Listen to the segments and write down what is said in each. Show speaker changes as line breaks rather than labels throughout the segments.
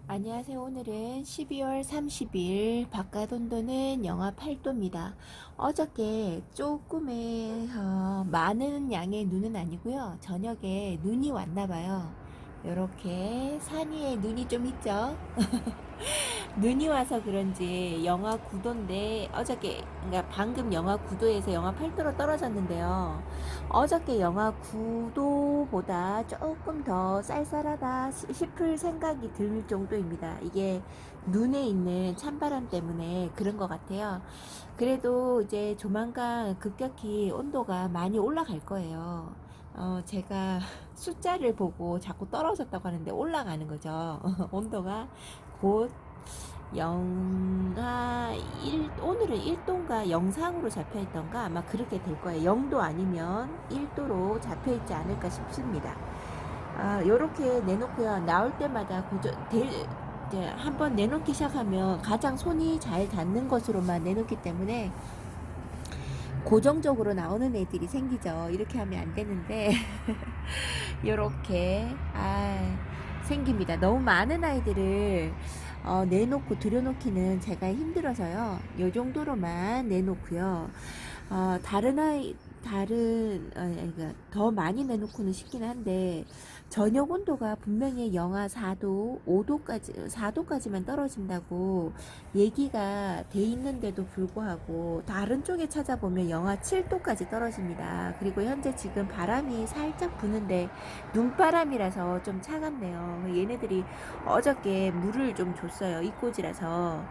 안녕하세요. 오늘은 12월 30일 바깥 온도는 영하 8도입니다. 어저께 조금의 많은 양의 눈은 아니고요. 저녁에 눈이 왔나 봐요. 이렇게 산 위에 눈이 좀 있죠. 눈이 와서 그런지 영하 9도인데 어저께 그러니까 방금 영하 9도에서 영하 8도로 떨어졌는데요. 어저께 영하 9도보다 조금 더 쌀쌀하다 싶을 생각이 들 정도입니다. 이게 눈에 있는 찬바람 때문에 그런 것 같아요. 그래도 이제 조만간 급격히 온도가 많이 올라갈 거예요. 제가 숫자를 보고 자꾸 떨어졌다고 하는데 올라가는 거죠. 온도가 곧 영하 1, 오늘은 1도인가 영상으로 잡혀 있던가 아마 그렇게 될 거예요. 0도 아니면 1도로 잡혀 있지 않을까 싶습니다. 요렇게 내놓고요. 나올 때마다 이제 한번 내놓기 시작하면 가장 손이 잘 닿는 것으로만 내놓기 때문에 고정적으로 나오는 애들이 생기죠. 이렇게 하면 안 되는데 요렇게 생깁니다. 너무 많은 아이들을 내놓고 들여놓기는 제가 힘들어서요. 요 정도로만 내놓고요. 그러니까 더 많이 내놓고는 싶긴 한데, 저녁 온도가 분명히 영하 4도, 4도까지만 떨어진다고 얘기가 돼 있는데도 불구하고, 다른 쪽에 찾아보면 영하 7도까지 떨어집니다. 그리고 현재 지금 바람이 살짝 부는데, 눈바람이라서 좀 차갑네요. 얘네들이 어저께 물을 좀 줬어요. 이꼬지라서.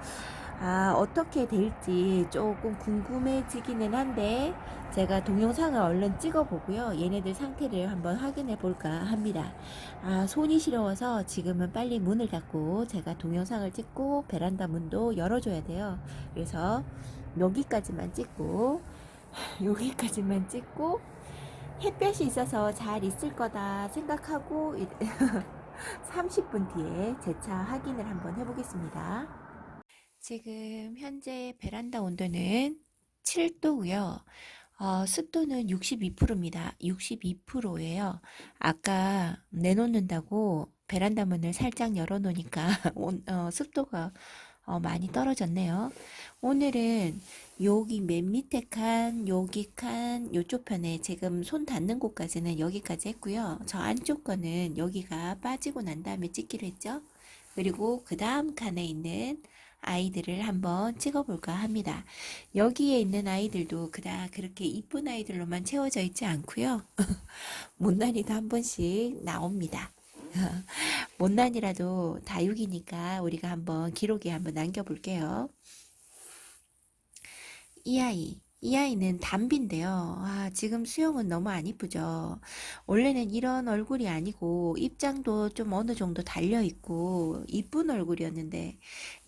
어떻게 될지 조금 궁금해지기는 한데 제가 동영상을 얼른 찍어보고요. 얘네들 상태를 한번 확인해 볼까 합니다. 손이 시려워서 지금은 빨리 문을 닫고 제가 동영상을 찍고 베란다 문도 열어줘야 돼요. 그래서 여기까지만 찍고 여기까지만 찍고 햇볕이 있어서 잘 있을 거다 생각하고 30분 뒤에 재차 확인을 한번 해보겠습니다. 지금 현재 베란다 온도는 7도고요. 습도는 62%입니다. 62%예요. 아까 내놓는다고 베란다 문을 살짝 열어놓으니까 습도가 많이 떨어졌네요. 오늘은 여기 맨 밑에 칸, 여기 칸, 요쪽 편에 지금 손 닿는 곳까지는 여기까지 했고요. 저 안쪽 거는 여기가 빠지고 난 다음에 찍기로 했죠. 그리고 그 다음 칸에 있는 아이들을 한번 찍어볼까 합니다. 여기에 있는 아이들도 그닥 그렇게 이쁜 아이들로만 채워져 있지 않고요. 못난이도 한 번씩 나옵니다. 못난이라도 다육이니까 우리가 한번 기록에 한번 남겨볼게요. 이 아이는 담비인데요. 지금 수영은 너무 안 이쁘죠. 원래는 이런 얼굴이 아니고 입장도 좀 어느 정도 달려있고 이쁜 얼굴이었는데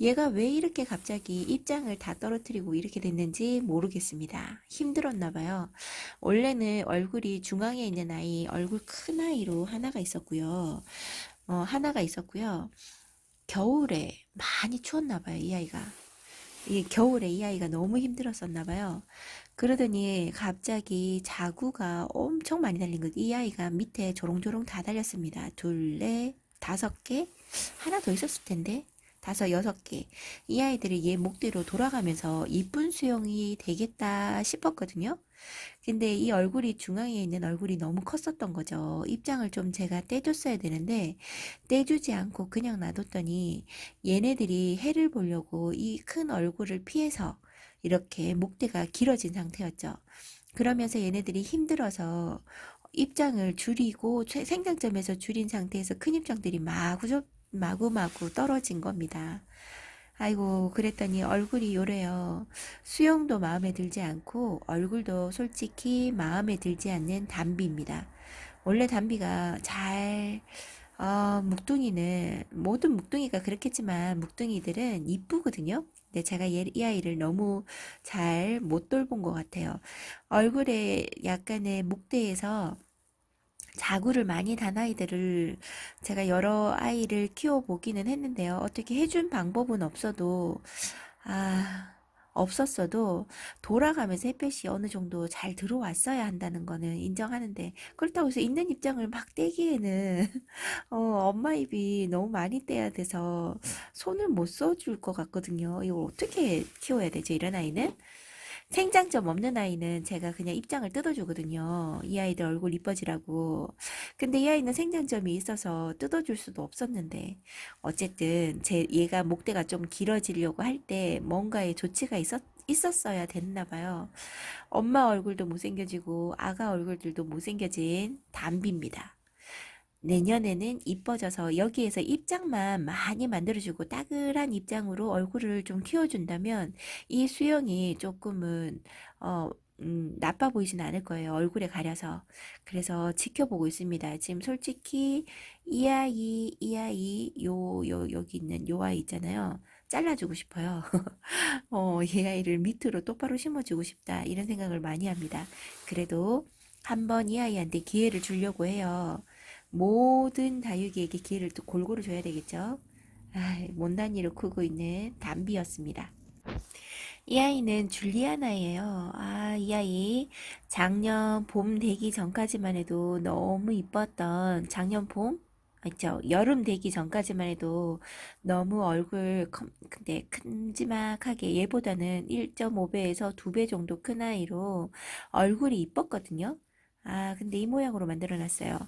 얘가 왜 이렇게 갑자기 입장을 다 떨어뜨리고 이렇게 됐는지 모르겠습니다. 힘들었나 봐요. 원래는 얼굴이 중앙에 있는 아이, 얼굴 큰 아이로 하나가 있었고요. 겨울에 많이 추웠나 봐요, 이 아이가. 이 겨울에 이 아이가 너무 힘들었었나 봐요. 그러더니 갑자기 자구가 엄청 많이 달린 거. 이 아이가 밑에 조롱조롱 다 달렸습니다. 둘, 넷, 5개? 하나 더 있었을 텐데. 5, 6개. 이 아이들이 얘 목대로 돌아가면서 이쁜 수영이 되겠다 싶었거든요. 근데 이 얼굴이 중앙에 있는 얼굴이 너무 컸었던 거죠. 입장을 좀 제가 떼줬어야 되는데 떼주지 않고 그냥 놔뒀더니 얘네들이 해를 보려고 이 큰 얼굴을 피해서 이렇게 목대가 길어진 상태였죠. 그러면서 얘네들이 힘들어서 입장을 줄이고 생장점에서 줄인 상태에서 큰 입장들이 마구마구 떨어진 겁니다. 아이고, 그랬더니 얼굴이 요래요. 수영도 마음에 들지 않고 얼굴도 솔직히 마음에 들지 않는 담비입니다. 원래 담비가 묵둥이는, 모든 묵둥이가 그렇겠지만 묵둥이들은 이쁘거든요. 근데 제가 이 아이를 너무 잘 못 돌본 것 같아요. 얼굴에 약간의 목대에서 자구를 많이 단 아이들을 제가 여러 아이를 키워보기는 했는데요. 어떻게 해준 방법은 없어도, 아, 없었어도 돌아가면서 햇볕이 어느 정도 잘 들어왔어야 한다는 거는 인정하는데, 그렇다고 해서 있는 입장을 막 떼기에는 엄마 입이 너무 많이 떼야 돼서 손을 못 써줄 것 같거든요. 이걸 어떻게 키워야 되죠, 이런 아이는? 생장점 없는 아이는 제가 그냥 입장을 뜯어주거든요. 이 아이들 얼굴 이뻐지라고. 근데 이 아이는 생장점이 있어서 뜯어줄 수도 없었는데, 어쨌든 얘가 목대가 좀 길어지려고 할 때 뭔가의 조치가 있었어야 됐나 봐요. 엄마 얼굴도 못생겨지고 아가 얼굴들도 못생겨진 담비입니다. 내년에는 이뻐져서 여기에서 입장만 많이 만들어주고 따글한 입장으로 얼굴을 좀 키워준다면 이 수영이 조금은 어, 나빠 보이진 않을 거예요. 얼굴에 가려서. 그래서 지켜보고 있습니다. 지금 솔직히 여기 있는 요 아이 있잖아요. 잘라주고 싶어요. 이 아이를 밑으로 똑바로 심어주고 싶다. 이런 생각을 많이 합니다. 그래도 한번 이 아이한테 기회를 주려고 해요. 모든 다육이에게 기회를 또 골고루 줘야 되겠죠. 못난이로 크고 있는 담비였습니다. 이 아이는 줄리아나예요. 이 아이 작년 봄 되기 전까지만 해도 너무 이뻤던 작년 봄? 있죠. 여름 되기 전까지만 해도 너무 얼굴 근데 큼지막하게 얘보다는 1.5배에서 2배 정도 큰 아이로 얼굴이 이뻤거든요. 근데 이 모양으로 만들어 놨어요.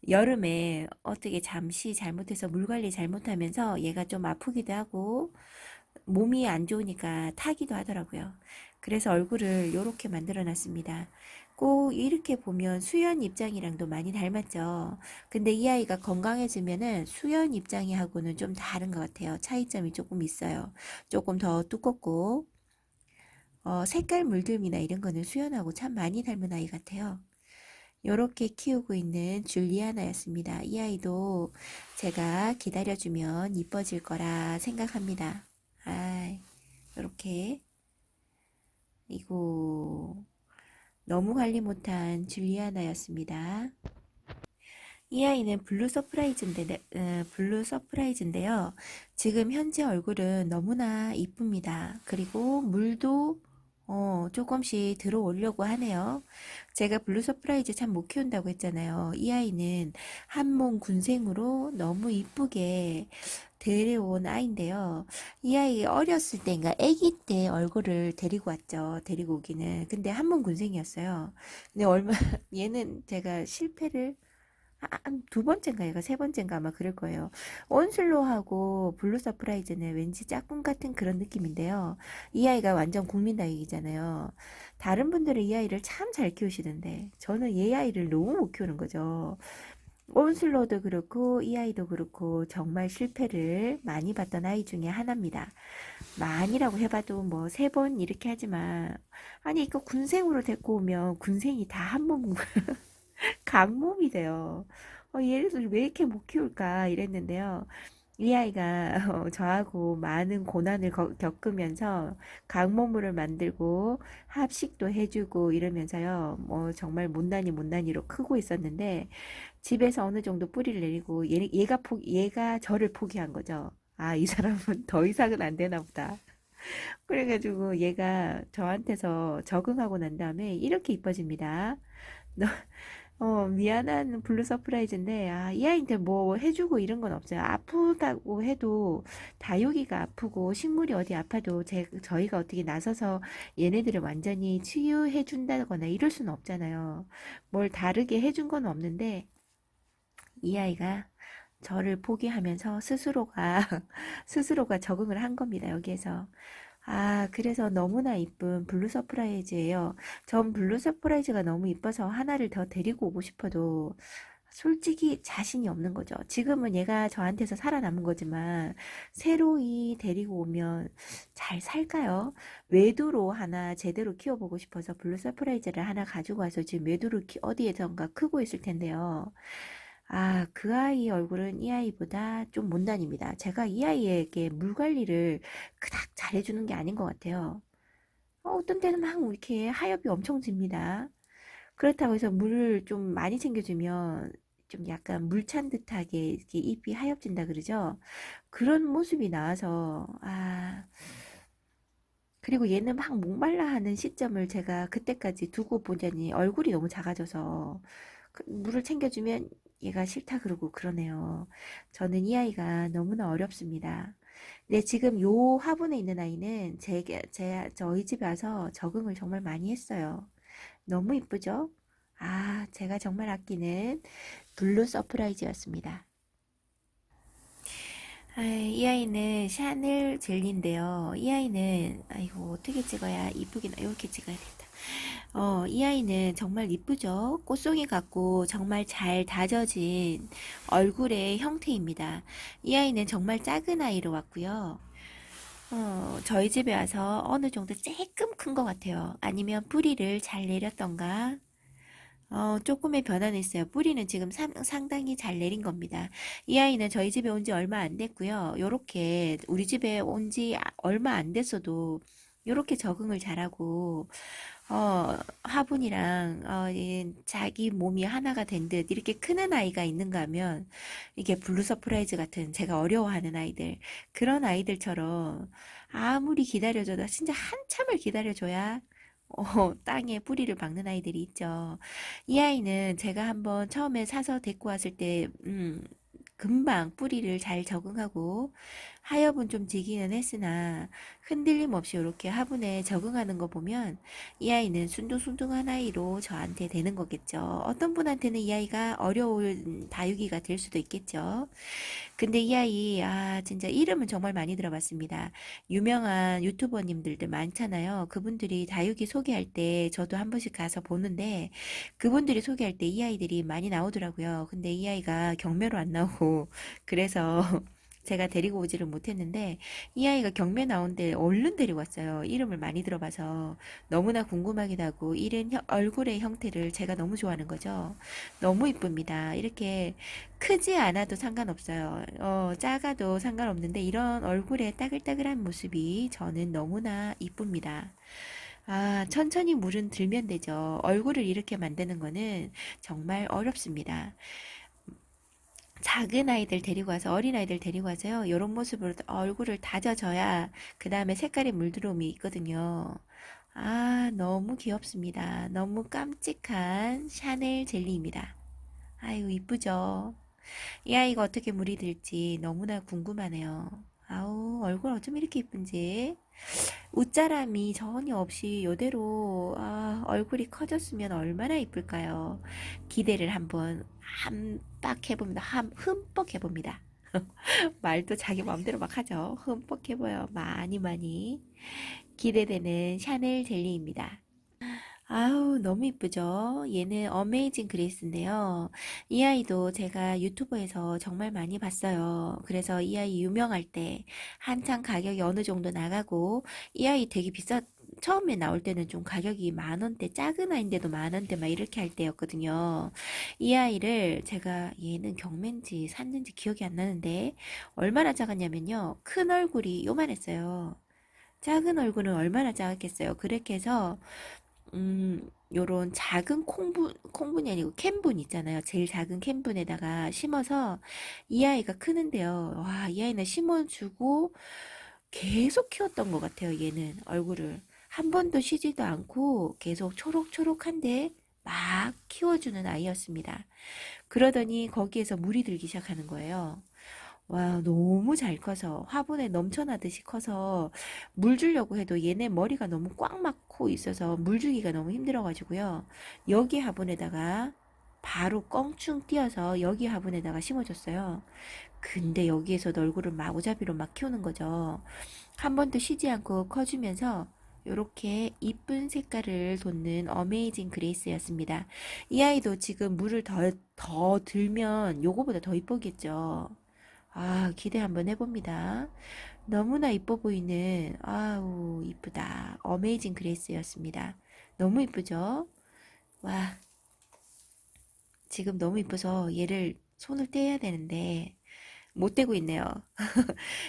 여름에 어떻게 잠시 잘못해서 물 관리 잘못하면서 얘가 좀 아프기도 하고 몸이 안 좋으니까 타기도 하더라고요. 그래서 얼굴을 이렇게 만들어 놨습니다. 꼭 이렇게 보면 수연 입장이랑도 많이 닮았죠. 근데 이 아이가 건강해지면은 수연 입장이하고는 좀 다른 것 같아요. 차이점이 조금 있어요. 조금 더 두껍고, 색깔 물들미나 이런 거는 수연하고 참 많이 닮은 아이 같아요. 요렇게 키우고 있는 줄리아나였습니다. 이 아이도 제가 기다려주면 이뻐질 거라 생각합니다. 요렇게. 이고 너무 관리 못한 줄리아나였습니다. 이 아이는 블루 서프라이즈인데요. 지금 현재 얼굴은 너무나 이쁩니다. 그리고 물도 조금씩 들어오려고 하네요. 제가 블루 서프라이즈 참 못 키운다고 했잖아요. 이 아이는 한몸 군생으로 너무 이쁘게 데려온 아이인데요. 이 아이 어렸을 때인가 아기 때 얼굴을 데리고 왔죠. 데리고 오기는. 근데 한몸 군생이었어요. 근데 얘는 제가 실패를 두 번째인가 얘가 세 번째인가 아마 그럴 거예요. 온슬로하고 블루 서프라이즈는 왠지 짝꿍 같은 그런 느낌인데요. 이 아이가 완전 국민다육이잖아요. 다른 분들은 이 아이를 참 잘 키우시던데 저는 이 아이를 너무 못 키우는 거죠. 온슬로도 그렇고 이 아이도 그렇고 정말 실패를 많이 봤던 아이 중에 하나입니다. 많이라고 해봐도 뭐 세 번 이렇게 하지만 아니 이거 군생으로 데리고 오면 군생이 다 한 몸 강몸이 돼요. 얘를 왜 이렇게 못 키울까 이랬는데요. 이 아이가 저하고 많은 고난을 겪으면서 강모물을 만들고 합식도 해주고 이러면서요. 뭐 정말 못난이로 크고 있었는데 집에서 어느 정도 뿌리를 내리고 얘가 저를 포기한 거죠. 이 사람은 더 이상은 안 되나 보다. 그래가지고 얘가 저한테서 적응하고 난 다음에 이렇게 이뻐집니다. 미안한 블루 서프라이즈인데, 이 아이한테 뭐 해주고 이런 건 없어요. 아프다고 해도 다육이가 아프고 식물이 어디 아파도 저희가 어떻게 나서서 얘네들을 완전히 치유해 준다거나 이럴 수는 없잖아요. 뭘 다르게 해준 건 없는데, 이 아이가 저를 포기하면서 스스로가 적응을 한 겁니다, 여기에서. 그래서 너무나 이쁜 블루 서프라이즈예요. 전 블루 서프라이즈가 너무 이뻐서 하나를 더 데리고 오고 싶어도 솔직히 자신이 없는 거죠. 지금은 얘가 저한테서 살아남은 거지만 새로이 데리고 오면 잘 살까요? 외도로 하나 제대로 키워보고 싶어서 블루 서프라이즈를 하나 가지고 와서 지금 외도로 어디에선가 크고 있을 텐데요. 그 아이 얼굴은 이 아이보다 좀 못난입니다. 제가 이 아이에게 물 관리를 그닥 잘해주는 게 아닌 것 같아요. 어떤 때는 막 이렇게 하엽이 엄청 집니다. 그렇다고 해서 물을 좀 많이 챙겨주면 좀 약간 물 찬 듯하게 이렇게 잎이 하엽진다 그러죠. 그런 모습이 나와서 그리고 얘는 막 목말라 하는 시점을 제가 그때까지 두고 보자니 얼굴이 너무 작아져서 물을 챙겨주면 얘가 싫다 그러고 그러네요. 저는 이 아이가 너무나 어렵습니다. 네, 지금 요 화분에 있는 아이는 저희 집에 와서 적응을 정말 많이 했어요. 너무 이쁘죠? 아, 제가 정말 아끼는 블루 서프라이즈였습니다. 아, 이 아이는 샤넬 젤리인데요. 이 아이는 아이고 어떻게 찍어야 이쁘게 이렇게 찍어야겠다. 이 아이는 정말 이쁘죠? 꽃송이 같고 정말 잘 다져진 얼굴의 형태입니다. 이 아이는 정말 작은 아이로 왔고요. 저희 집에 와서 어느 정도 조금 큰 것 같아요. 아니면 뿌리를 잘 내렸던가 조금의 변화는 있어요. 뿌리는 지금 상당히 잘 내린 겁니다. 이 아이는 저희 집에 온 지 얼마 안 됐고요. 요렇게 우리 집에 온 지 얼마 안 됐어도 요렇게 적응을 잘하고 화분이랑 자기 몸이 하나가 된 듯 이렇게 크는 아이가 있는가 하면 이게 블루 서프라이즈 같은 제가 어려워하는 아이들 그런 아이들처럼 아무리 기다려줘도 진짜 한참을 기다려줘야 땅에 뿌리를 박는 아이들이 있죠. 이 아이는 제가 한번 처음에 사서 데리고 왔을 때, 금방 뿌리를 잘 적응하고 하엽은 좀 지기는 했으나 흔들림 없이 이렇게 화분에 적응하는 거 보면 이 아이는 순둥순둥한 아이로 저한테 되는 거겠죠. 어떤 분한테는 이 아이가 어려운 다육이가 될 수도 있겠죠. 근데 이 아이, 진짜 이름은 정말 많이 들어봤습니다. 유명한 유튜버님들도 많잖아요. 그분들이 다육이 소개할 때 저도 한 번씩 가서 보는데 그분들이 소개할 때 이 아이들이 많이 나오더라고요. 근데 이 아이가 경매로 안 나오고 그래서 제가 데리고 오지를 못했는데 이 아이가 경매 나온데 얼른 데리고 왔어요. 이름을 많이 들어봐서 너무나 궁금하기도 하고 이런 얼굴의 형태를 제가 너무 좋아하는 거죠. 너무 이쁩니다. 이렇게 크지 않아도 상관없어요. 작아도 상관없는데 이런 얼굴에 따글따글한 모습이 저는 너무나 이쁩니다. 천천히 물은 들면 되죠. 얼굴을 이렇게 만드는 거는 정말 어렵습니다. 작은 아이들 데리고 와서 어린 아이들 데리고 와서요. 이런 모습으로 얼굴을 다져줘야 그 다음에 색깔이 물들어옴이 있거든요. 너무 귀엽습니다. 너무 깜찍한 샤넬 젤리입니다. 아유 이쁘죠? 이 아이가 어떻게 물이 들지 너무나 궁금하네요. 아우 얼굴 어쩜 이렇게 이쁜지. 웃자람이 전혀 없이 이대로 얼굴이 커졌으면 얼마나 이쁠까요? 기대를 한번 흠뻑 해봅니다. 흠뻑 해봅니다. 말도 자기 마음대로 막 하죠. 흠뻑 해봐요. 많이 많이 기대되는 샤넬 젤리입니다. 아우 너무 이쁘죠? 얘는 어메이징 그레이스인데요. 이 아이도 제가 유튜브에서 정말 많이 봤어요. 그래서 이 아이 유명할 때 한창 가격이 어느 정도 나가고 이 아이 되게 처음에 나올 때는 좀 가격이 만 원대, 작은 아이인데도 만 원대 막 이렇게 할 때였거든요. 이 아이를 제가 얘는 경매인지 샀는지 기억이 안 나는데 얼마나 작았냐면요. 큰 얼굴이 요만했어요. 작은 얼굴은 얼마나 작았겠어요. 그렇게 해서 요런 작은 콩분이 아니고 캔분 있잖아요. 제일 작은 캔분에다가 심어서 이 아이가 크는데요. 와, 이 아이는 심어주고 계속 키웠던 것 같아요. 얘는 얼굴을. 한 번도 쉬지도 않고 계속 초록초록한데 막 키워주는 아이였습니다. 그러더니 거기에서 물이 들기 시작하는 거예요. 와, 너무 잘 커서 화분에 넘쳐나듯이 커서 물 주려고 해도 얘네 머리가 너무 꽉 막고 있어서 물 주기가 너무 힘들어가지고요. 여기 화분에다가 바로 껑충 띄어서 여기 화분에다가 심어줬어요. 근데 여기에서도 얼굴을 마구잡이로 막 키우는 거죠. 한 번도 쉬지 않고 커주면서 이렇게 이쁜 색깔을 돋는 어메이징 그레이스였습니다. 이 아이도 지금 물을 더 들면 요거보다 더 이쁘겠죠. 기대 한번 해봅니다. 너무나 이뻐 보이는, 이쁘다. 어메이징 그레이스였습니다. 너무 이쁘죠? 와, 지금 너무 이뻐서 얘를 손을 떼야 되는데, 못 떼고 있네요.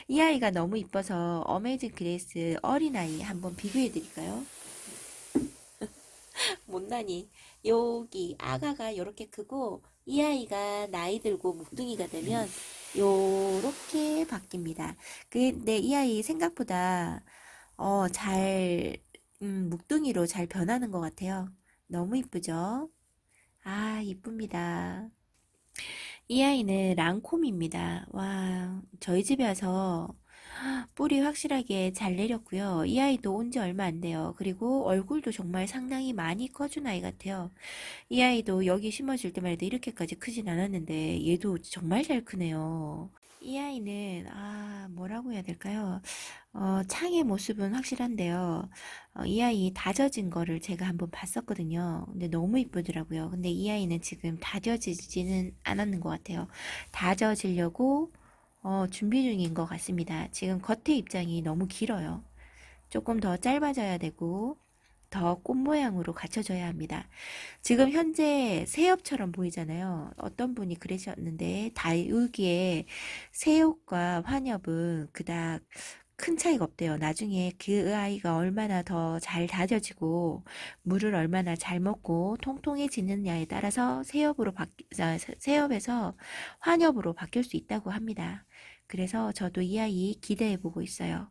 이 아이가 너무 이뻐서 어메이징 그레이스 어린아이 한번 비교해 드릴까요? 못나니 여기 아가가 요렇게 크고 이 아이가 나이 들고 묵둥이가 되면 요렇게 바뀝니다. 근데 이 아이 생각보다 잘, 묵둥이로 잘 변하는 것 같아요. 너무 이쁘죠? 아, 이쁩니다. 이 아이는 랑콤입니다. 와, 저희 집에 와서 뿌리 확실하게 잘 내렸고요. 이 아이도 온지 얼마 안 돼요. 그리고 얼굴도 정말 상당히 많이 커준 아이 같아요. 이 아이도 여기 심어줄 때만 해도 이렇게까지 크진 않았는데 얘도 정말 잘 크네요. 이 아이는 뭐라고 해야 될까요? 창의 모습은 확실한데요. 이 아이 다져진 거를 제가 한번 봤었거든요. 근데 너무 이쁘더라고요. 근데 이 아이는 지금 다져지지는 않았는 것 같아요. 다져지려고 준비 중인 것 같습니다. 지금 겉에 입장이 너무 길어요. 조금 더 짧아져야 되고 더 꽃 모양으로 갖춰져야 합니다. 지금 현재 새엽처럼 보이잖아요. 어떤 분이 그러셨는데 다육이의 새엽과 환엽은 그닥 큰 차이가 없대요. 나중에 그 아이가 얼마나 더 잘 다져지고 물을 얼마나 잘 먹고 통통해지느냐에 따라서 새엽에서 환엽으로 바뀔 수 있다고 합니다. 그래서 저도 이 아이 기대해 보고 있어요.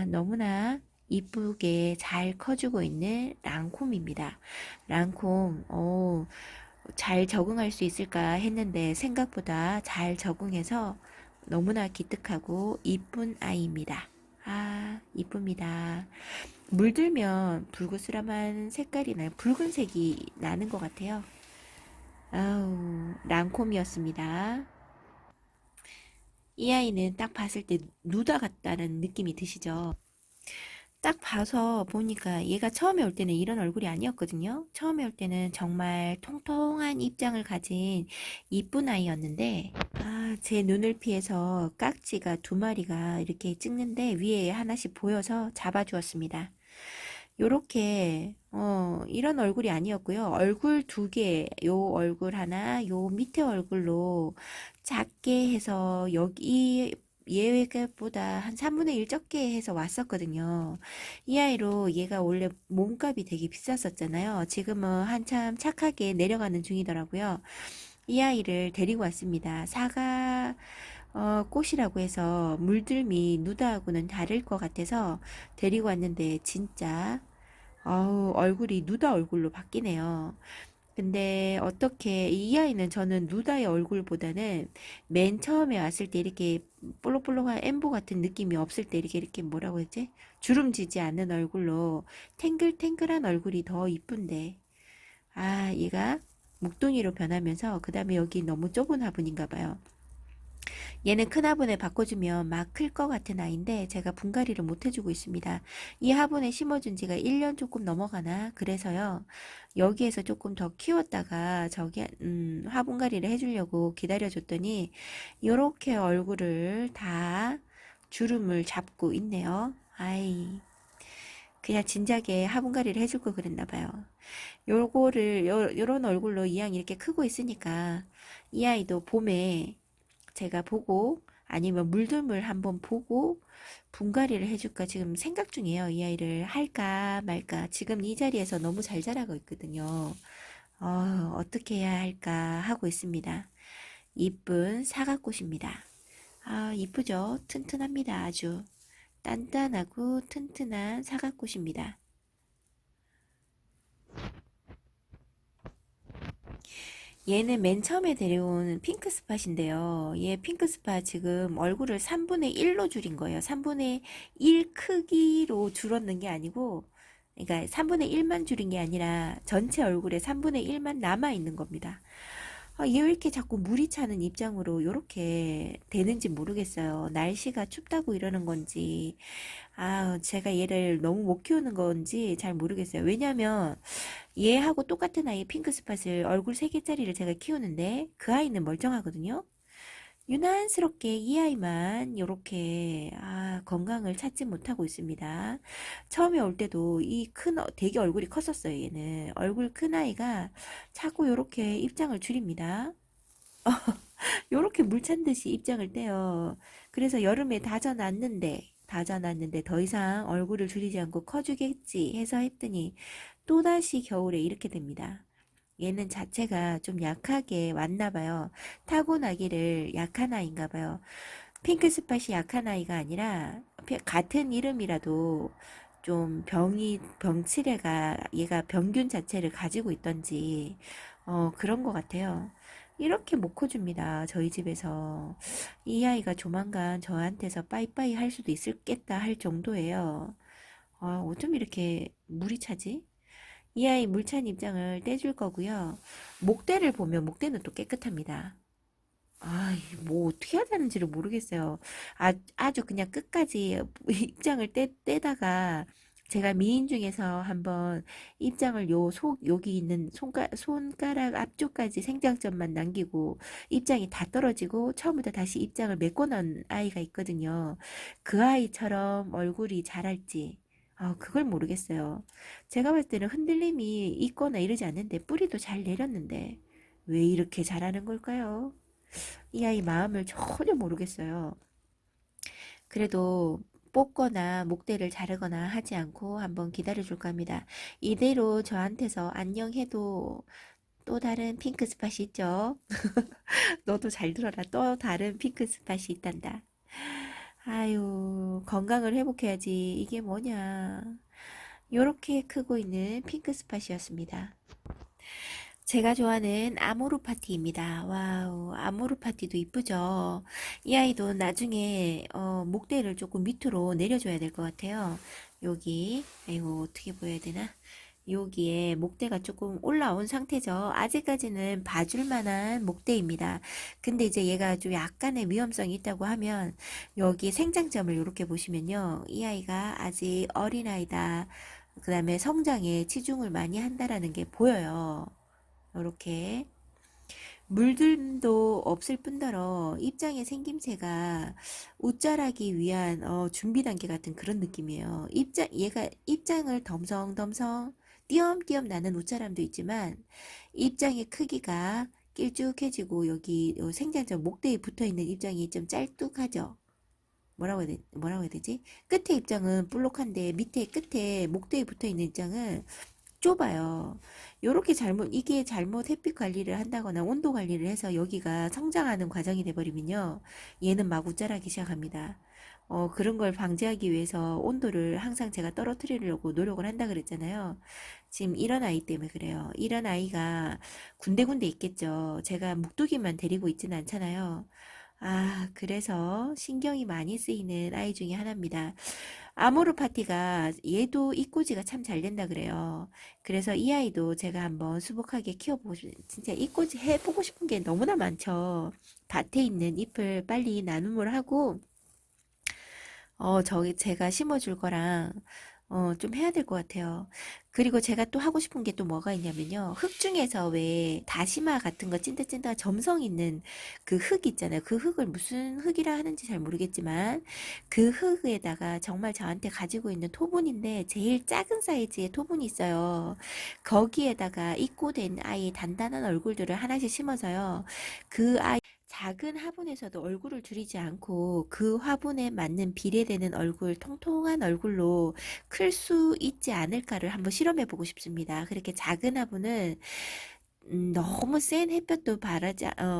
너무나 이쁘게 잘 커주고 있는 랑콤입니다. 랑콤, 잘 적응할 수 있을까 했는데 생각보다 잘 적응해서 너무나 기특하고 이쁜 아이입니다. 이쁩니다. 물들면 불그스름한 색깔이 나요. 붉은색이 나는 것 같아요. 랑콤이었습니다. 이 아이는 딱 봤을 때 누다 같다는 느낌이 드시죠? 딱 봐서 보니까 얘가 처음에 올 때는 이런 얼굴이 아니었거든요. 처음에 올 때는 정말 통통한 입장을 가진 이쁜 아이였는데, 제 눈을 피해서 깍지가 두 마리가 이렇게 찍는데 위에 하나씩 보여서 잡아주었습니다. 요렇게 이런 얼굴이 아니었고요. 얼굴 두 개, 요 얼굴 하나, 요 밑에 얼굴로 작게 해서 여기 얘보다 한 3분의 1 적게 해서 왔었거든요. 이 아이로 얘가 원래 몸값이 되게 비쌌었잖아요. 지금은 한참 착하게 내려가는 중이더라고요. 이 아이를 데리고 왔습니다. 사과 꽃이라고 해서 물들미 누다하고는 다를 것 같아서 데리고 왔는데 진짜 얼굴이 누다 얼굴로 바뀌네요. 근데 어떻게 이 아이는 저는 누다의 얼굴보다는 맨 처음에 왔을 때 이렇게 볼록볼록한 엠보 같은 느낌이 없을 때 이렇게 뭐라고 했지? 주름지지 않는 얼굴로 탱글탱글한 얼굴이 더 이쁜데 얘가 묵둥이로 변하면서 그 다음에 여기 너무 좁은 화분인가 봐요. 얘는 큰 화분에 바꿔주면 막 클 것 같은 아이인데 제가 분갈이를 못 해주고 있습니다. 이 화분에 심어준 지가 1년 조금 넘어가나 그래서요. 여기에서 조금 더 키웠다가 저기 화분갈이를 해주려고 기다려줬더니 이렇게 얼굴을 다 주름을 잡고 있네요. 그냥 진작에 화분갈이를 해줄 걸 그랬나 봐요. 요런 얼굴로 이 양이 이렇게 크고 있으니까 이 아이도 봄에 제가 보고 아니면 물들물 한번 보고 분갈이를 해줄까 지금 생각 중이에요. 이 아이를 할까 말까. 지금 이 자리에서 너무 잘 자라고 있거든요. 어떻게 해야 할까 하고 있습니다. 이쁜 사과꽃입니다. 이쁘죠? 튼튼합니다. 아주 단단하고 튼튼한 사과꽃입니다. 얘는 맨 처음에 데려온 핑크 스팟인데요. 얘 핑크 스팟 지금 얼굴을 3분의 1로 줄인 거예요. 3분의 1 크기로 줄었는 게 아니고, 그러니까 3분의 1만 줄인 게 아니라 전체 얼굴에 3분의 1만 남아 있는 겁니다. 얘 왜 이렇게 자꾸 물이 차는 입장으로 이렇게 되는지 모르겠어요. 날씨가 춥다고 이러는 건지, 제가 얘를 너무 못 키우는 건지 잘 모르겠어요. 왜냐면 얘하고 똑같은 아이 핑크 스팟을 얼굴 3개짜리를 제가 키우는데 그 아이는 멀쩡하거든요. 유난스럽게 이 아이만 이렇게 건강을 찾지 못하고 있습니다. 처음에 올 때도 이 큰 되게 얼굴이 컸었어요. 얘는 얼굴 큰 아이가 자꾸 이렇게 입장을 줄입니다. 요렇게 물 찬 듯이 입장을 떼요. 그래서 여름에 다져놨는데 더 이상 얼굴을 줄이지 않고 커주겠지 해서 했더니 또다시 겨울에 이렇게 됩니다. 얘는 자체가 좀 약하게 왔나 봐요. 타고나기를 약한 아이인가 봐요. 핑크 스팟이 약한 아이가 아니라 같은 이름이라도 좀 병치레가 얘가 병균 자체를 가지고 있던지, 그런 것 같아요. 이렇게 못 커줍니다. 저희 집에서. 이 아이가 조만간 저한테서 빠이빠이 할 수도 있겠다 할 정도예요. 어쩜 이렇게 물이 차지? 이 아이 물찬 입장을 떼줄 거고요. 목대를 보면 목대는 또 깨끗합니다. 뭐 어떻게 해야 되는지를 모르겠어요. 아주 그냥 끝까지 입장을 떼다가 제가 미인 중에서 한번 입장을 여기 있는 손가락 앞쪽까지 생장점만 남기고 입장이 다 떨어지고 처음부터 다시 입장을 메꿔 놓은 아이가 있거든요. 그 아이처럼 얼굴이 자랄지. 그걸 모르겠어요. 제가 봤을 때는 흔들림이 있거나 이러지 않는데 뿌리도 잘 내렸는데 왜 이렇게 자라는 걸까요? 이 아이 마음을 전혀 모르겠어요. 그래도 뽑거나 목대를 자르거나 하지 않고 한번 기다려 줄까 합니다. 이대로 저한테서 안녕해도 또 다른 핑크 스팟이 있죠. 너도 잘 들어라. 또 다른 핑크 스팟이 있단다. 아유, 건강을 회복해야지. 이게 뭐냐. 요렇게 크고 있는 핑크 스팟이었습니다. 제가 좋아하는 아모르 파티입니다. 와우, 아모르 파티도 이쁘죠? 이 아이도 나중에 목대를 조금 밑으로 내려줘야 될 것 같아요. 여기, 이거 어떻게 보여야 되나? 여기에 목대가 조금 올라온 상태죠. 아직까지는 봐줄 만한 목대입니다. 근데 이제 얘가 좀 약간의 위험성이 있다고 하면 여기 생장점을 이렇게 보시면요. 이 아이가 아직 어린아이다. 그 다음에 성장에 치중을 많이 한다라는 게 보여요. 이렇게 물들도 없을 뿐더러 입장의 생김새가 웃자라기 위한 준비 단계 같은 그런 느낌이에요. 얘가 입장을 덤성덤성 띄엄띄엄 나는 웃자람도 있지만 입장의 크기가 길쭉해지고 여기 생장점 목대에 붙어있는 입장이 좀 짤뚝하죠. 뭐라고 해야 되지? 끝에 입장은 볼록한데 밑에 끝에 목대에 붙어있는 입장은 좁아요. 요렇게 이게 잘못 햇빛 관리를 한다거나 온도 관리를 해서 여기가 성장하는 과정이 돼버리면요. 얘는 마구 자라기 시작합니다. 그런 걸 방지하기 위해서 온도를 항상 제가 떨어뜨리려고 노력을 한다 그랬잖아요. 지금 이런 아이 때문에 그래요. 이런 아이가 군데군데 있겠죠. 제가 묵두기만 데리고 있지는 않잖아요. 그래서 신경이 많이 쓰이는 아이 중에 하나입니다. 아모르 파티가 얘도 이꼬지가 참 잘 된다 그래요. 그래서 이 아이도 제가 한번 수북하게 키워보고 진짜 이꼬지 해보고 싶은 게 너무나 많죠. 밭에 있는 잎을 빨리 나눔을 하고 저기 제가 심어줄 거랑 좀 해야 될 것 같아요. 그리고 제가 또 하고 싶은 게 또 뭐가 있냐면요. 흙 중에서 왜 다시마 같은 거 찐득찐득한 점성 있는 그 흙 있잖아요. 그 흙을 무슨 흙이라 하는지 잘 모르겠지만 그 흙에다가 정말 저한테 가지고 있는 토분인데 제일 작은 사이즈의 토분이 있어요. 거기에다가 입고된 아이의 단단한 얼굴들을 하나씩 심어서요. 그 아이 작은 화분에서도 얼굴을 줄이지 않고 그 화분에 맞는 비례되는 얼굴, 통통한 얼굴로 클 수 있지 않을까를 한번 실험해 보고 싶습니다. 그렇게 작은 화분은 너무 센 햇볕도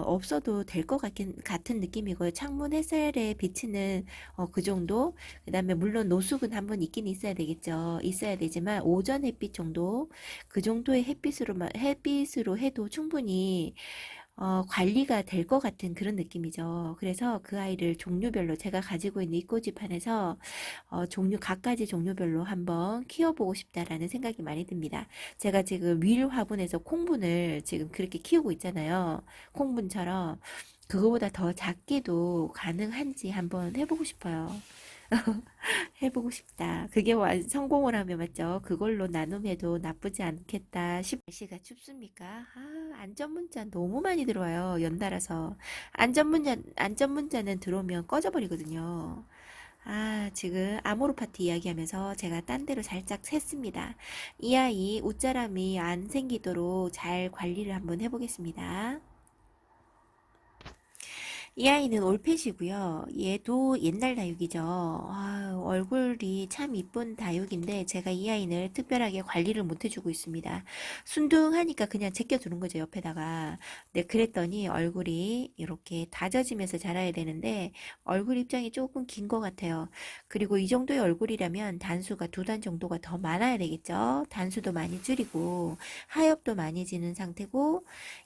없어도 될 것 같은 느낌이고요. 창문 햇살에 비치는 그 정도. 그 다음에 물론 노숙은 한번 있긴 있어야 되겠죠. 있어야 되지만 오전 햇빛 정도, 그 정도의 햇빛으로 해도 충분히 관리가 될 것 같은 그런 느낌이죠. 그래서 그 아이를 종류별로 제가 가지고 있는 이꼬집판에서 각가지 종류별로 한번 키워보고 싶다라는 생각이 많이 듭니다. 제가 지금 윌 화분에서 콩분을 지금 그렇게 키우고 있잖아요. 콩분처럼 그거보다 더 작게도 가능한지 한번 해보고 싶어요. 해보고 싶다. 그게 성공을 하면 맞죠? 그걸로 나눔해도 나쁘지 않겠다 날씨가 춥습니까? 안전문자 너무 많이 들어와요. 연달아서. 안전문자는 들어오면 꺼져버리거든요. 지금 아모르 파티 이야기하면서 제가 딴 데로 살짝 샜습니다. 이 아이 웃자람이 안 생기도록 잘 관리를 한번 해보겠습니다. 이 아이는 올펫이고요. 얘도 옛날 다육이죠. 얼굴이 참 이쁜 다육인데 제가 이 아이를 특별하게 관리를 못 해주고 있습니다. 순둥하니까 그냥 제껴두는 거죠, 옆에다가. 네, 그랬더니 얼굴이 이렇게 다져지면서 자라야 되는데 얼굴 입장이 조금 긴 것 같아요. 그리고 이 정도의 얼굴이라면 단수가 2단 정도가 더 많아야 되겠죠. 단수도 많이 줄이고 하엽도 많이 지는 상태고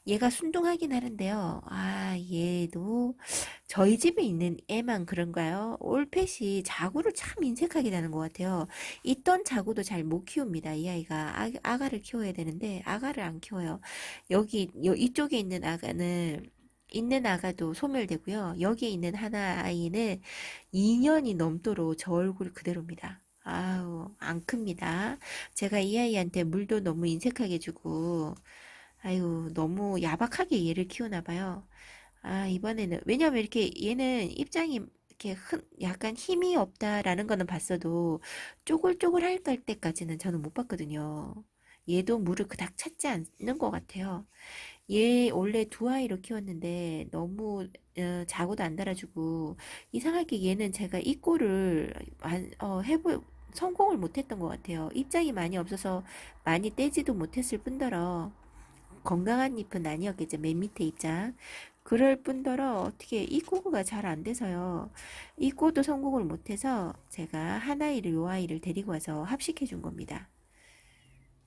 얘가 순둥하긴 하는데요. 얘도 저희 집에 있는 애만 그런가요? 올펫이 자구를 참 인색하게 다는 것 같아요. 있던 자구도 잘 못 키웁니다. 이 아이가 아가를 키워야 되는데 아가를 안 키워요. 이쪽에 있는 아가도 소멸되고요. 여기에 있는 하나 아이는 2년이 넘도록 저 얼굴 그대로입니다. 아우, 안 큽니다. 제가 이 아이한테 물도 너무 인색하게 주고, 아유, 너무 야박하게 얘를 키우나 봐요. 이번에는, 왜냐면 이렇게 얘는 입장이 이렇게 약간 힘이 없다라는 거는 봤어도 쪼글쪼글 할 때까지는 저는 못 봤거든요. 얘도 물을 그닥 찾지 않는 것 같아요. 얘 원래 2아이로 키웠는데 너무 자고도 안 달아주고 이상하게 얘는 제가 입고를 성공을 못했던 것 같아요. 입장이 많이 없어서 많이 떼지도 못했을 뿐더러 건강한 잎은 아니었겠죠. 맨 밑에 입장. 그럴 뿐더러 어떻게 입고가 잘 안 돼서요. 입고도 성공을 못해서 제가 한 아이를 요 아이를 데리고 와서 합식해 준 겁니다.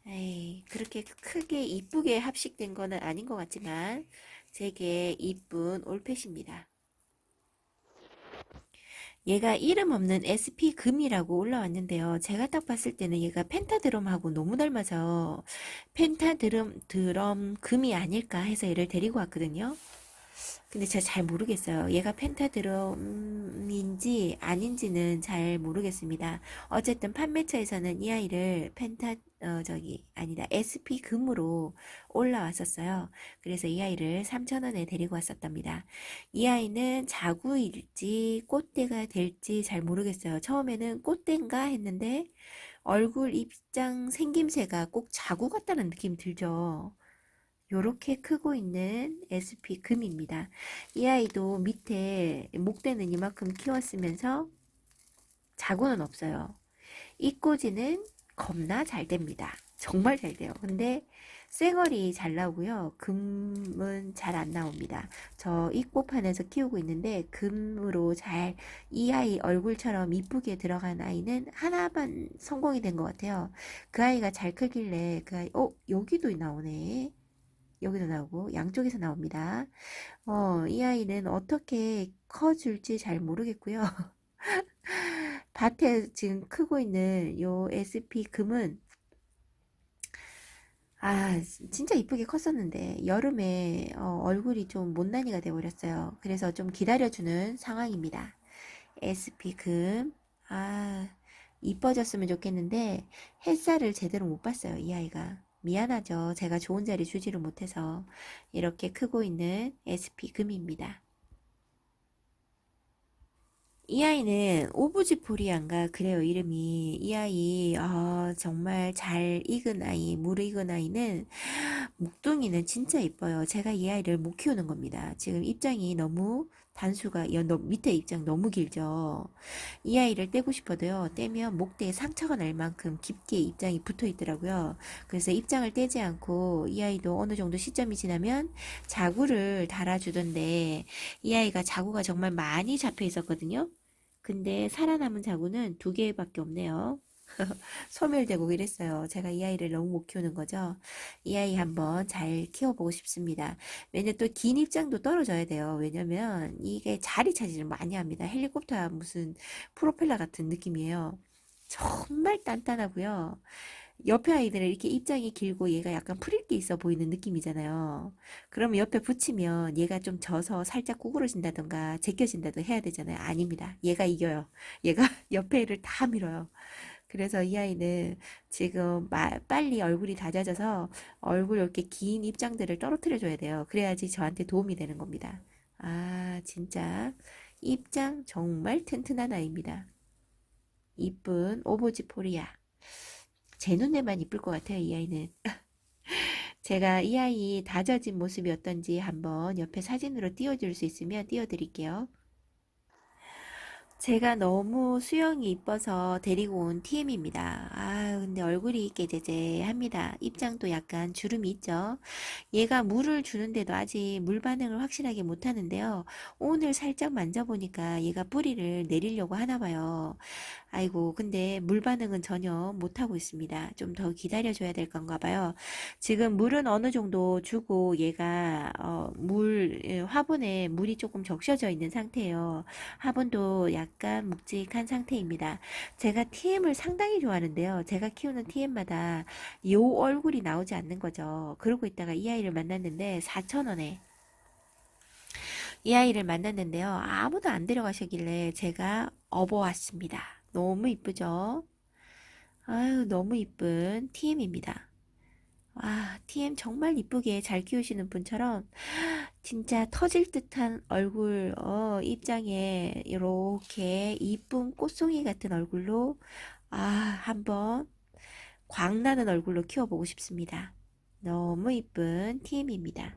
에이, 그렇게 크게 이쁘게 합식된 거는 아닌 것 같지만 되게 이쁜 올펫입니다. 얘가 이름 없는 SP 금이라고 올라왔는데요. 제가 딱 봤을 때는 얘가 펜타드럼하고 너무 닮아서 드럼 금이 아닐까 해서 얘를 데리고 왔거든요. 근데 제가 잘 모르겠어요. 얘가 펜타드럼인지 아닌지는 잘 모르겠습니다. 어쨌든 판매처에서는 이 아이를 아니다. SP 금으로 올라왔었어요. 그래서 이 아이를 3,000원에 데리고 왔었답니다. 이 아이는 자구일지 꽃대가 될지 잘 모르겠어요. 처음에는 꽃대인가 했는데 얼굴 입장 생김새가 꼭 자구 같다는 느낌이 들죠. 요렇게 크고 있는 SP 금입니다. 이 아이도 밑에 목대는 이만큼 키웠으면서 자구는 없어요. 입꼬지는 겁나 잘 됩니다. 정말 잘 돼요. 근데 쇠걸이 잘 나오고요. 금은 잘 안 나옵니다. 저 입고판에서 키우고 있는데 금으로 잘 이 아이 얼굴처럼 이쁘게 들어간 아이는 하나만 성공이 된 것 같아요. 그 아이가 잘 크길래 그 아이 여기도 나오네. 여기도 나오고 양쪽에서 나옵니다. 이 아이는 어떻게 커줄지 잘 모르겠고요. 밭에 지금 크고 있는 요 SP 금은 진짜 이쁘게 컸었는데 여름에 얼굴이 좀 못난이가 되어버렸어요. 그래서 좀 기다려주는 상황입니다. SP 금 이뻐졌으면 좋겠는데 햇살을 제대로 못 봤어요. 이 아이가. 미안하죠. 제가 좋은 자리 주지를 못해서 이렇게 크고 있는 SP 금입니다. 이 아이는 오브지포리안가 그래요 이름이. 이 아이 정말 잘 익은 아이, 무르익은 아이는 목둥이는 진짜 이뻐요. 제가 이 아이를 못 키우는 겁니다. 지금 입장이 너무 단수가 밑에 입장 너무 길죠. 이 아이를 떼고 싶어도요. 떼면 목대에 상처가 날 만큼 깊게 입장이 붙어 있더라고요. 그래서 입장을 떼지 않고 이 아이도 어느 정도 시점이 지나면 자구를 달아주던데 이 아이가 자구가 정말 많이 잡혀 있었거든요. 근데 살아남은 자구는 2개밖에 없네요. 소멸되고 이랬어요. 제가 이 아이를 너무 못 키우는 거죠. 이 아이 한번 잘 키워보고 싶습니다. 왜냐면 또 긴 입장도 떨어져야 돼요. 왜냐면 이게 자리 차지를 많이 합니다. 헬리콥터야 무슨 프로펠러 같은 느낌이에요. 정말 단단하고요. 옆에 아이들은 이렇게 입장이 길고 얘가 약간 프릴게 있어 보이는 느낌이잖아요. 그러면 옆에 붙이면 얘가 좀 져서 살짝 구부러진다던가 제껴진다던가 해야 되잖아요. 아닙니다. 얘가 이겨요. 얘가 옆에 애를 다 밀어요. 그래서 이 아이는 지금 빨리 얼굴이 다져져서 얼굴 이렇게 긴 입장들을 떨어뜨려 줘야 돼요. 그래야지 저한테 도움이 되는 겁니다. 진짜 입장 정말 튼튼한 아이입니다. 이쁜 오보지포리아. 제 눈에만 이쁠 것 같아요, 이 아이는. 제가 이 아이 다져진 모습이 어떤지 한번 옆에 사진으로 띄워줄 수 있으면 띄워드릴게요. 제가 너무 수영이 이뻐서 데리고 온 TM입니다. 아, 근데 얼굴이 깨재재합니다. 입장도 약간 주름이 있죠. 얘가 물을 주는데도 아직 물 반응을 확실하게 못 하는데요. 오늘 살짝 만져보니까 얘가 뿌리를 내리려고 하나 봐요. 아이고, 근데 물 반응은 전혀 못하고 있습니다. 좀 더 기다려줘야 될 건가 봐요. 지금 물은 어느 정도 주고 얘가 화분에 물이 조금 적셔져 있는 상태예요. 화분도 약간 묵직한 상태입니다. 제가 TM을 상당히 좋아하는데요. 제가 키우는 TM마다 요 얼굴이 나오지 않는 거죠. 그러고 있다가 이 아이를 만났는데 4,000원에 이 아이를 만났는데요. 아무도 안 데려가시길래 제가 업어왔습니다. 너무 이쁘죠? 아유, 너무 이쁜 TM입니다. 와, TM 정말 이쁘게 잘 키우시는 분처럼 진짜 터질 듯한 얼굴, 입장에 이렇게 이쁜 꽃송이 같은 얼굴로, 한번 광나는 얼굴로 키워보고 싶습니다. 너무 이쁜 TM입니다.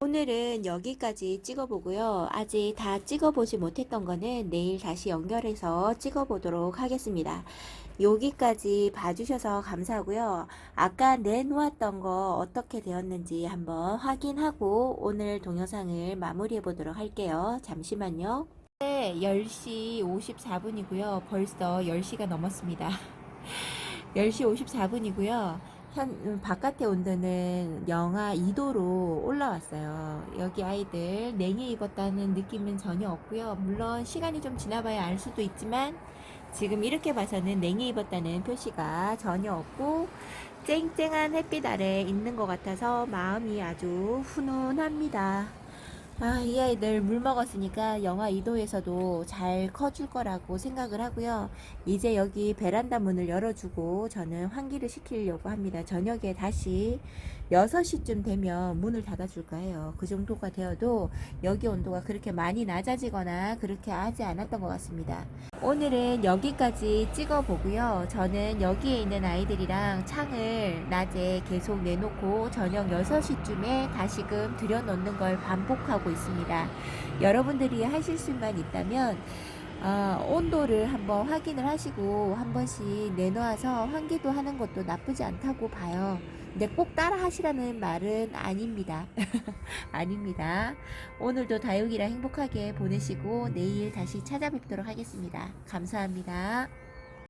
오늘은 여기까지 찍어보고요. 아직 다 찍어보지 못했던 거는 내일 다시 연결해서 찍어보도록 하겠습니다. 여기까지 봐주셔서 감사하고요. 아까 내놓았던 거 어떻게 되었는지 한번 확인하고 오늘 동영상을 마무리해 보도록 할게요. 잠시만요. 네, 10시 54분이고요. 벌써 10시가 넘었습니다. 10시 54분이고요. 바깥의 온도는 영하 2도로 올라왔어요. 여기 아이들 냉해 입었다는 느낌은 전혀 없고요. 물론 시간이 좀 지나봐야 알 수도 있지만 지금 이렇게 봐서는 냉해 입었다는 표시가 전혀 없고 쨍쨍한 햇빛 아래 있는 것 같아서 마음이 아주 훈훈합니다. 이 아이들 물 먹었으니까 영하 2도에서도 잘 커줄 거라고 생각을 하고요. 이제 여기 베란다 문을 열어주고 저는 환기를 시키려고 합니다. 저녁에 다시 6시쯤 되면 문을 닫아줄까 해요. 그 정도가 되어도 여기 온도가 그렇게 많이 낮아지거나 그렇게 하지 않았던 것 같습니다. 오늘은 여기까지 찍어 보고요. 저는 여기에 있는 아이들이랑 창을 낮에 계속 내놓고 저녁 6시쯤에 다시금 들여놓는 걸 반복하고 있습니다. 여러분들이 하실 수만 있다면 온도를 한번 확인을 하시고 한 번씩 내놓아서 환기도 하는 것도 나쁘지 않다고 봐요. 근데 꼭 따라 하시라는 말은 아닙니다. 아닙니다. 오늘도 다육이랑 행복하게 보내시고 내일 다시 찾아뵙도록 하겠습니다. 감사합니다.